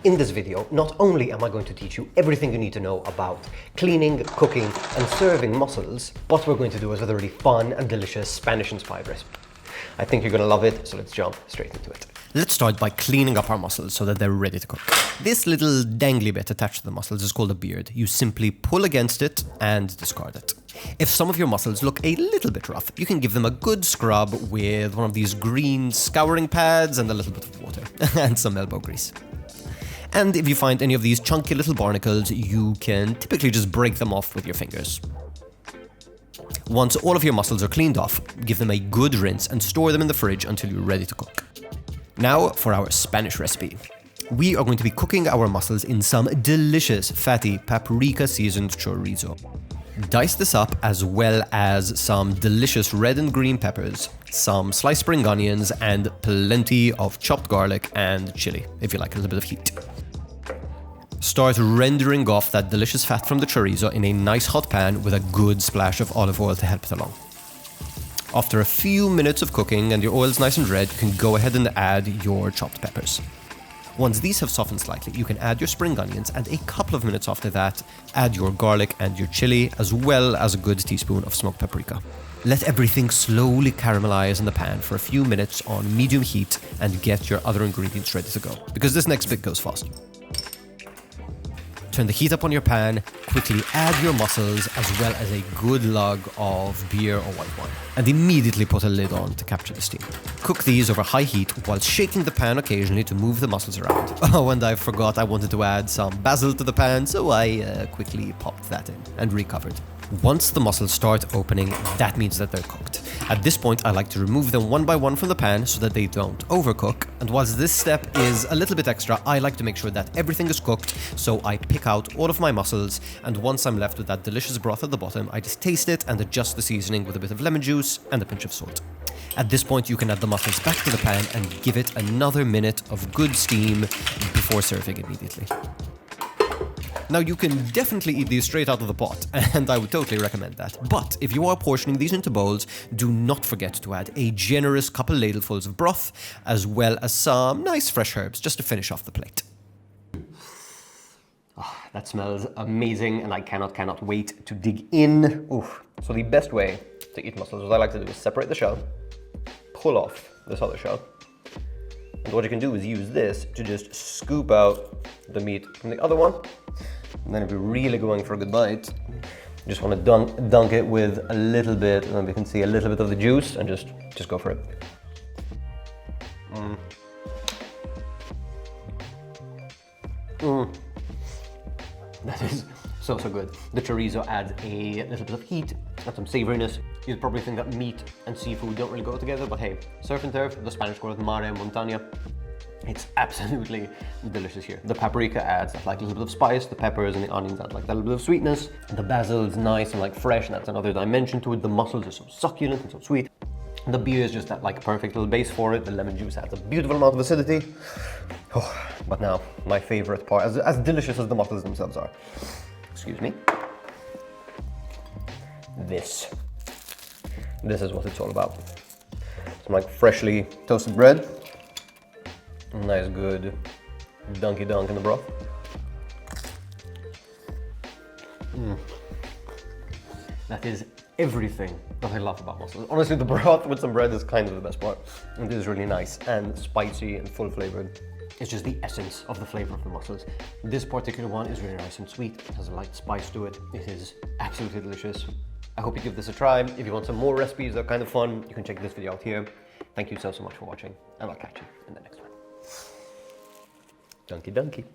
In this video, not only am I going to teach you everything you need to know about cleaning, cooking, and serving mussels, but we're going to do it with a really fun and delicious Spanish-inspired recipe. I think you're going to love it, so let's jump straight into it. Let's start by cleaning up our mussels so that they're ready to cook. This little dangly bit attached to the mussels is called a beard. You simply pull against it and discard it. If some of your mussels look a little bit rough, you can give them a good scrub with one of these green scouring pads and a little bit of water and some elbow grease. And if you find any of these chunky little barnacles, you can typically just break them off with your fingers. Once all of your mussels are cleaned off, give them a good rinse and store them in the fridge until you're ready to cook. Now for our Spanish recipe. We are going to be cooking our mussels in some delicious, fatty, paprika-seasoned chorizo. Dice this up as well as some delicious red and green peppers, some sliced spring onions, and plenty of chopped garlic and chili, if you like a little bit of heat. Start rendering off that delicious fat from the chorizo in a nice hot pan with a good splash of olive oil to help it along. After a few minutes of cooking and your oil's nice and red, you can go ahead and add your chopped peppers. Once these have softened slightly, you can add your spring onions, and a couple of minutes after that, add your garlic and your chili, as well as a good teaspoon of smoked paprika. Let everything slowly caramelize in the pan for a few minutes on medium heat and get your other ingredients ready to go, because this next bit goes fast. Turn the heat up on your pan, quickly add your mussels as well as a good lug of beer or white wine, and immediately put a lid on to capture the steam. Cook these over high heat while shaking the pan occasionally to move the mussels around. Oh, and I forgot I wanted to add some basil to the pan, so I quickly popped that in and recovered. Once the mussels start opening, that means that they're cooked. At this point, I like to remove them one by one from the pan so that they don't overcook. And whilst this step is a little bit extra, I like to make sure that everything is cooked, so I pick out all of my mussels, and once I'm left with that delicious broth at the bottom, I just taste it and adjust the seasoning with a bit of lemon juice and a pinch of salt. At this point, you can add the mussels back to the pan and give it another minute of good steam before serving immediately. Now, you can definitely eat these straight out of the pot, and I would totally recommend that. But if you are portioning these into bowls, do not forget to add a generous couple ladlefuls of broth, as well as some nice fresh herbs, just to finish off the plate. Oh, that smells amazing, and I cannot wait to dig in. Oof. So the best way to eat mussels, what I like to do is separate the shell, pull off this other shell, and what you can do is use this to just scoop out the meat from the other one. And then if you're really going for a good bite, you just want to dunk it with a little bit, and you can see a little bit of the juice, and just go for it. That is so good. The chorizo adds a little bit of heat and some savoriness. You'd probably think that meat and seafood don't really go together, but hey, surf and turf, the Spanish call it mare and montaña. It's absolutely delicious here. The paprika adds that like little bit of spice, the peppers and the onions add like that little bit of sweetness. The basil is nice and like fresh, and that's another dimension to it. The mussels are so succulent and so sweet. The beer is just that like perfect little base for it. The lemon juice adds a beautiful amount of acidity. Oh, but now, my favorite part, as delicious as the mussels themselves are. Excuse me. This is what it's all about. Some like freshly toasted bread. Nice good dunky dunk in the broth. That is everything that I love about mussels. Honestly, the broth with some bread is kind of the best part. And this is really nice and spicy and full flavored. It's just the essence of the flavor of the mussels. This particular one is really nice and sweet. It has a light spice to it. It is absolutely delicious. I hope you give this a try. If you want some more recipes that are kind of fun, you can check this video out here. Thank you so much for watching, and I'll catch you in the next one. Dunky dunky.